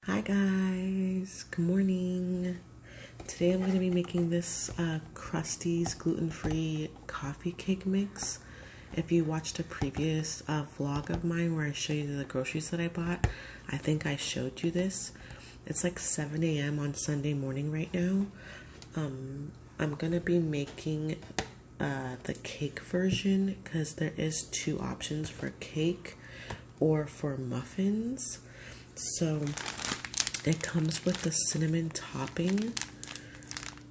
Hi guys, good morning. Today I'm going to be making this Krusty's gluten-free coffee cake mix. If you watched a previous vlog of mine where I show you the groceries that I bought, I think I showed you this. It's like 7 a.m. on Sunday morning right now. I'm going to be making the cake version because there is two options for cake or for muffins. So it comes with the cinnamon topping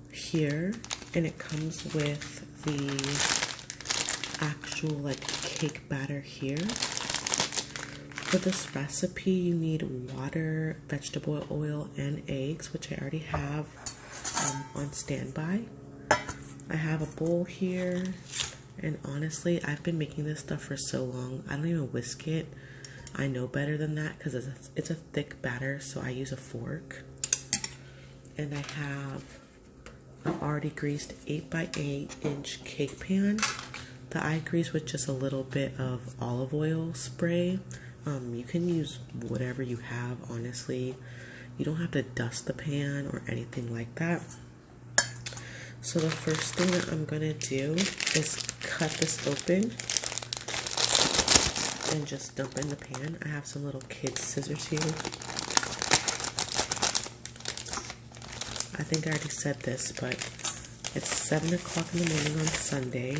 here, and it comes with the actual like cake batter here. For this recipe, you need water, vegetable oil, and eggs, which I already have on standby. I have a bowl here, and honestly, I've been making this stuff for so long, I don't even whisk it. I know better than that because it's a thick batter, so I use a fork. And I have an already greased 8x8 inch cake pan that I grease with just a little bit of olive oil spray. You can use whatever you have, honestly. You don't have to dust the pan or anything like that. So the first thing that I'm gonna do is cut this open and just dump in the pan. I have some little kids scissors here. I think I already said this, but it's 7 o'clock in the morning on Sunday,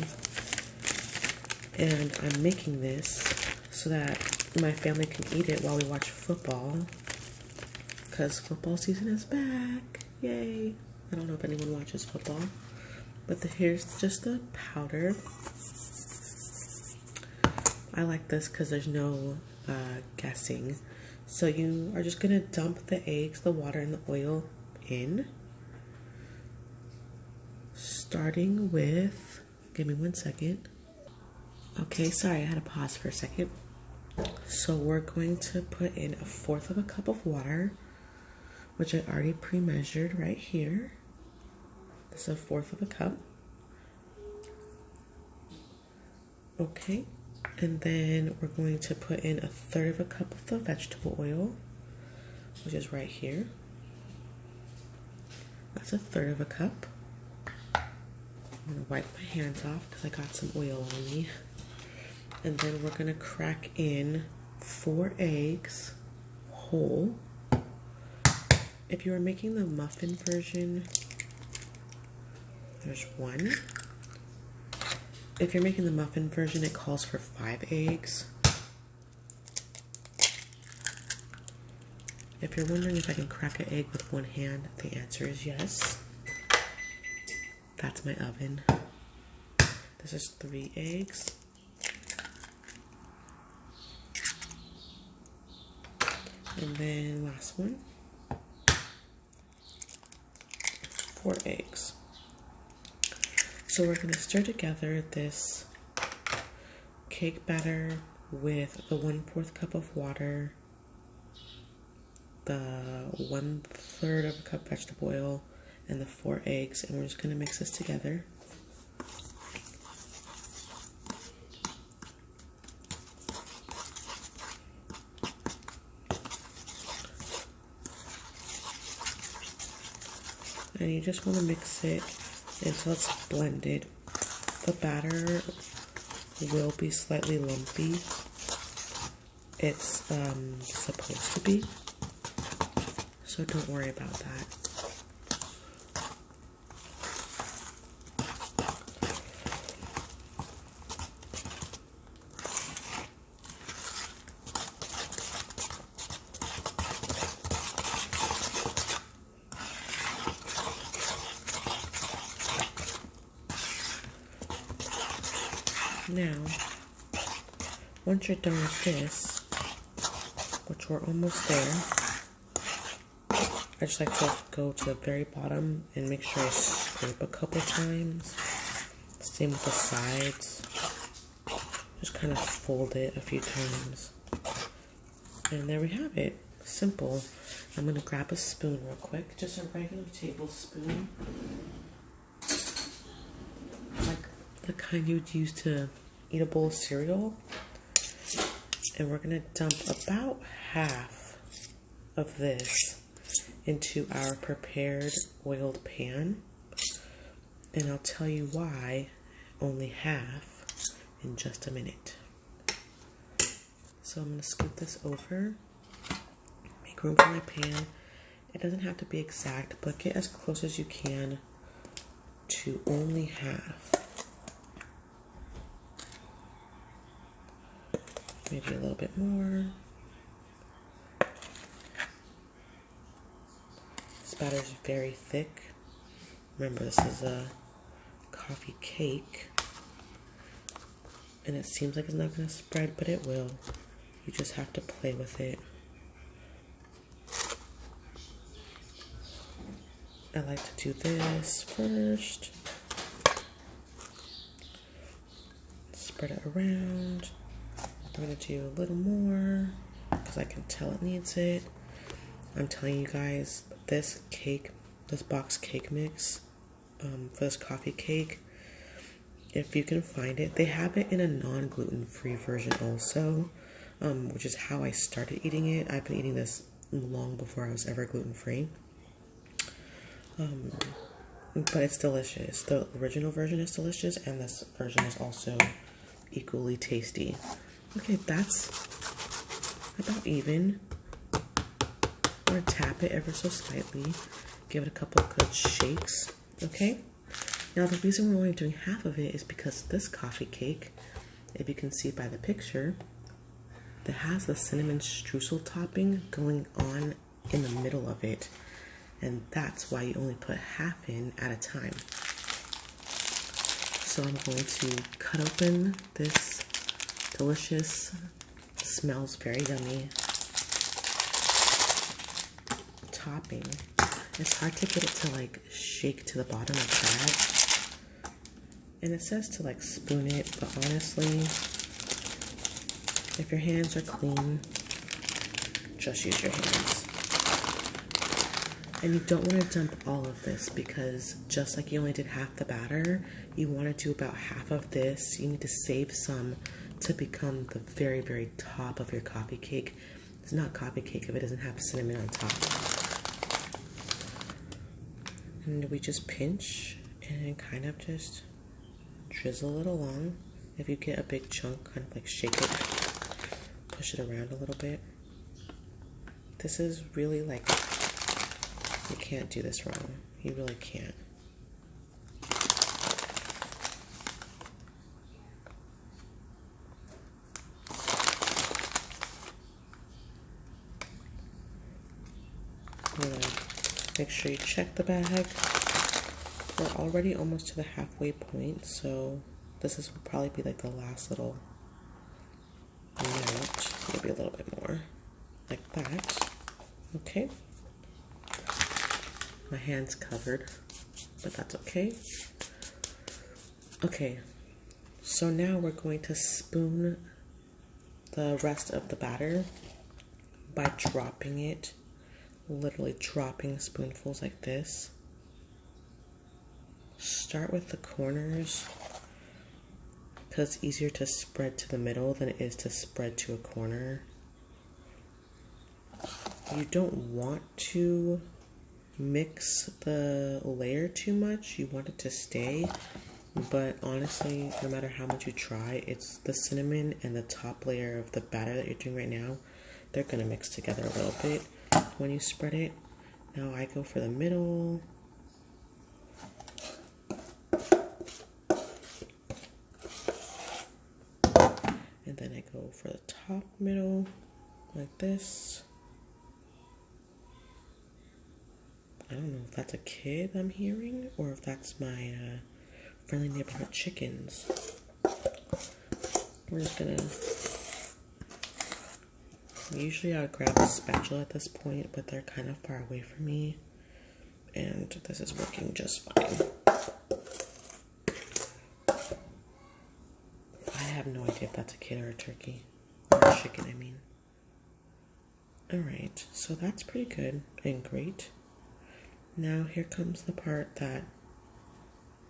and I'm making this so that my family can eat it while we watch football, because football season is back. Yay! I don't know if anyone watches football, but here's just the powder. I like this because there's no guessing. So you are just gonna dump the eggs, the water, and the oil in. Starting with, give me 1 second. Okay, sorry, I had to pause for a second. So we're going to put in 1/4 cup of water, which I already pre-measured right here. This is 1/4 cup. Okay. And then we're going to put in 1/3 cup of the vegetable oil, which is right here. That's 1/3 cup. I'm gonna wipe my hands off because I got some oil on me. And then we're gonna crack in 4 eggs whole. If you are making the muffin version, there's 1. If you're making the muffin version, it calls for 5 eggs. If you're wondering if I can crack an egg with 1 hand, the answer is yes. That's my oven. This is 3 eggs. And then last one, 4 eggs. So we're going to stir together this cake batter with the 1/4 cup of water, the 1/3 cup vegetable oil, and the 4 eggs, and we're just going to mix this together. And you just want to mix it until it's blended. The batter will be slightly lumpy. It's supposed to be, so don't worry about that. Now, once you're done with this, which we're almost there, I just like to go to the very bottom and make sure I scrape a couple times. Same with the sides. Just kind of fold it a few times. And there we have it. Simple. I'm going to grab a spoon real quick. Just a regular tablespoon. Like the kind you'd use to eat a bowl of cereal. And we're going to dump about half of this into our prepared oiled pan. And I'll tell you why only half in just a minute. So I'm going to scoop this over, make room for my pan. It doesn't have to be exact, but get as close as you can to only half. Maybe a little bit more. This batter is very thick. Remember, this is a coffee cake. And it seems like it's not going to spread, but it will. You just have to play with it. I like to do this first. Spread it around. I'm going to do a little more because I can tell it needs it. I'm telling you guys, this cake, this box cake mix for this coffee cake, if you can find it, they have it in a non-gluten-free version also, which is how I started eating it. I've been eating this long before I was ever gluten-free. But it's delicious. The original version is delicious, and this version is also equally tasty. Okay, that's about even. I'm going to tap it ever so slightly. Give it a couple of good shakes. Okay? Now, the reason we're only doing half of it is because this coffee cake, if you can see by the picture, that has the cinnamon streusel topping going on in the middle of it. And that's why you only put half in at a time. So I'm going to cut open this delicious, smells very yummy topping. It's hard to get it to like shake to the bottom of the bag. And it says to like spoon it, but honestly, if your hands are clean, just use your hands. And you don't want to dump all of this because just like you only did half the batter, you want to do about half of this. You need to save some to become the very, very top of your coffee cake. It's not coffee cake if it doesn't have cinnamon on top. And we just pinch and kind of just drizzle it along. If you get a big chunk, kind of like shake it, push it around a little bit. This is really like, you can't do this wrong. You really can't. Make sure you check the bag. We're already almost to the halfway point, so this will probably be like the last little amount, maybe a little bit more, like that. Okay. My hand's covered, but that's okay. Okay, so now we're going to spoon the rest of the batter by dropping it, literally dropping spoonfuls like this. Start with the corners because it's easier to spread to the middle than it is to spread to a corner. You don't want to mix the layer too much. You want it to stay, but honestly, no matter how much you try, it's the cinnamon and the top layer of the batter that you're doing right now, they're gonna mix together a little bit when you spread it. Now I go for the middle. And then I go for the top middle like this. I don't know if that's a kid I'm hearing or if that's my friendly neighborhood chickens. We're just gonna, usually I would grab a spatula at this point, but they're kind of far away from me, and this is working just fine. I have no idea if that's a kid or a turkey, or a chicken, I mean. Alright, so that's pretty good and great. Now here comes the part that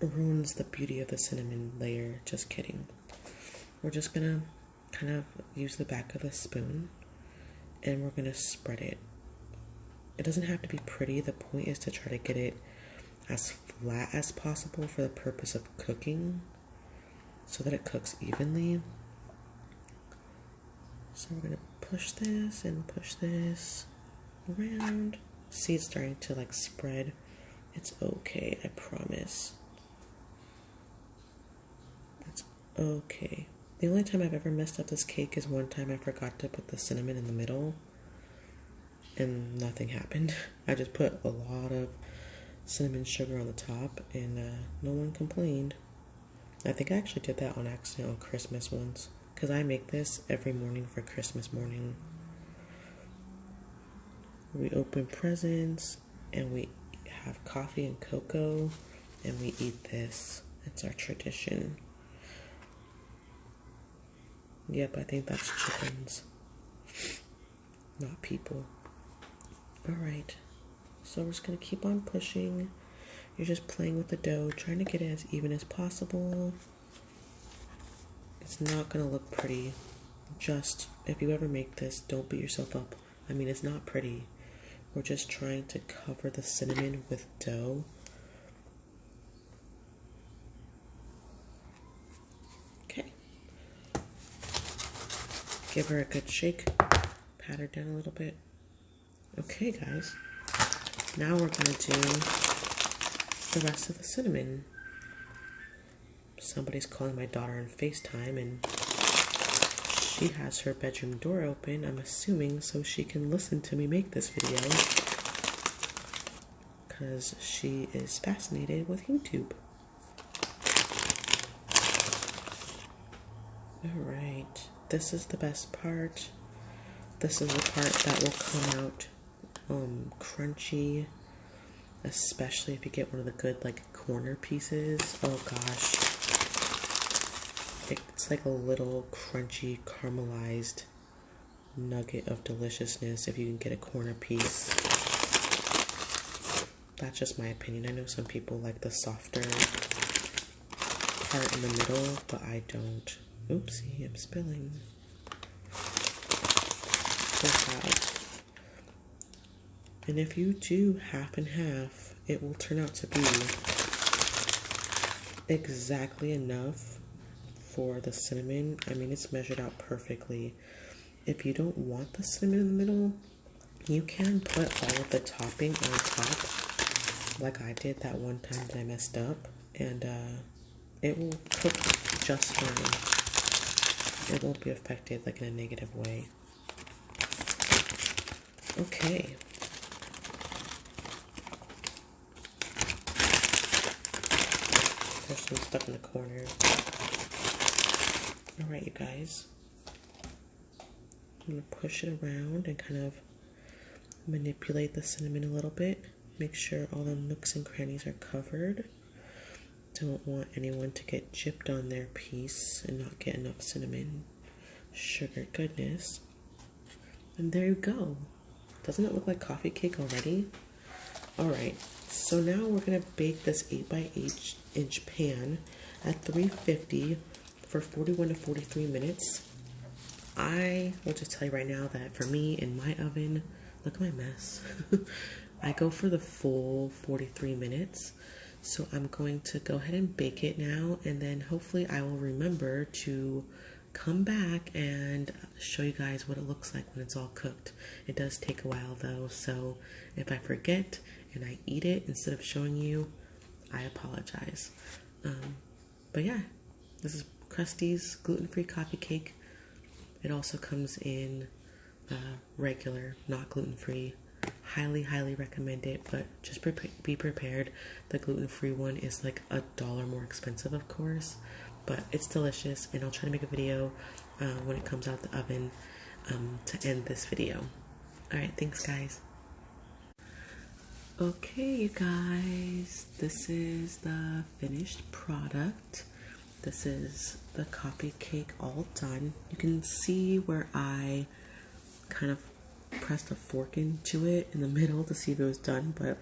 ruins the beauty of the cinnamon layer. Just kidding. We're just gonna kind of use the back of the spoon and we're gonna spread it it doesn't have to be pretty. The point is to try to get it as flat as possible for the purpose of cooking so that it cooks evenly. So we're gonna push this and push this around. See, it's starting to like spread. It's okay, I promise. It's okay. The only time I've ever messed up this cake is one time I forgot to put the cinnamon in the middle and nothing happened. I just put a lot of cinnamon sugar on the top and no one complained. I think I actually did that on accident on Christmas once because I make this every morning for Christmas morning. We open presents and we have coffee and cocoa and we eat this. It's our tradition. Yep, I think that's chickens, not people. Alright, so we're just going to keep on pushing. You're just playing with the dough, trying to get it as even as possible. It's not going to look pretty. Just, if you ever make this, don't beat yourself up. I mean, it's not pretty. We're just trying to cover the cinnamon with dough. Okay. Give her a good shake. Pat her down a little bit. Okay, guys. Now we're going to do the rest of the cinnamon. Somebody's calling my daughter on FaceTime and she has her bedroom door open, I'm assuming, so she can listen to me make this video because she is fascinated with YouTube. Alright, this is the best part. This is the part that will come out crunchy, especially if you get one of the good like corner pieces. Oh gosh, it's like a little crunchy caramelized nugget of deliciousness if you can get a corner piece. That's just my opinion. I know some people like the softer part in the middle, but I don't. Oopsie, I'm spilling. And if you do half and half, it will turn out to be exactly enough for the cinnamon. I mean, it's measured out perfectly. If you don't want the cinnamon in the middle, you can put all of the topping on top, like I did that one time that I messed up, and it will cook just fine. It won't be affected like in a negative way. Okay. There's some stuff in the corner. Alright, you guys. I'm going to push it around and kind of manipulate the cinnamon a little bit. Make sure all the nooks and crannies are covered. Don't want anyone to get gypped on their piece and not get enough cinnamon sugar goodness. And there you go. Doesn't it look like coffee cake already? Alright, so now we're going to bake this 8x8 inch pan at 350 for 41 to 43 minutes. I will just tell you right now that for me in my oven, look at my mess. I go for the full 43 minutes. So I'm going to go ahead and bake it now, and then hopefully I will remember to come back and show you guys what it looks like when it's all cooked. It does take a while though, so if I forget and I eat it instead of showing you, I apologize. But yeah, this is Krusty's gluten-free coffee cake. It also comes in regular, not gluten-free. Highly recommend it, but just be prepared. The gluten-free one is like $1 more expensive, of course, but it's delicious, and I'll try to make a video when it comes out the oven to end this video. Alright, thanks guys. Okay, you guys, this is the finished product. This is the coffee cake all done. You can see where I kind of pressed a fork into it in the middle to see if it was done, but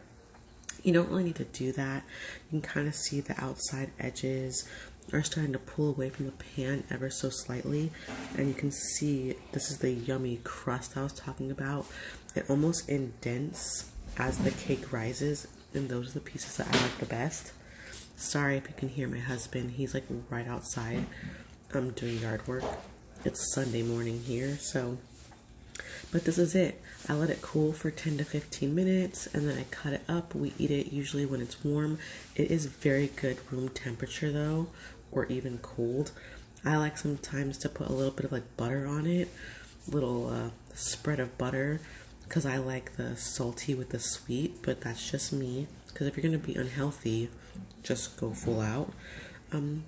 you don't really need to do that. You can kind of see the outside edges are starting to pull away from the pan ever so slightly, and you can see this is the yummy crust I was talking about. It almost indents as the cake rises, and those are the pieces that I like the best. Sorry if you can hear my husband, he's like right outside doing yard work. It's Sunday morning here, so, but this is it. I let it cool for 10 to 15 minutes and then I cut it up. We eat it usually when it's warm. It is very good room temperature though, or even cold. I like sometimes to put a little bit of like butter on it, little spread of butter, because I like the salty with the sweet, but that's just me. Because if you're going to be unhealthy, just go full out.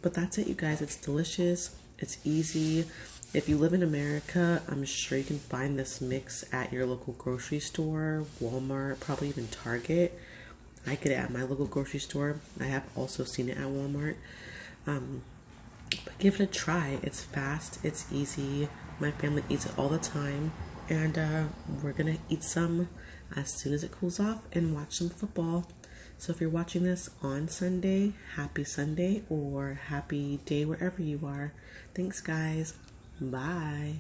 But that's it, you guys. It's delicious. It's easy. If you live in America, I'm sure you can find this mix at your local grocery store, Walmart, probably even Target. I get it at my local grocery store. I have also seen it at Walmart. But give it a try. It's fast. It's easy. My family eats it all the time. And we're going to eat some as soon as it cools off and watch some football. So if you're watching this on Sunday, happy Sunday or happy day wherever you are. Thanks, guys. Bye.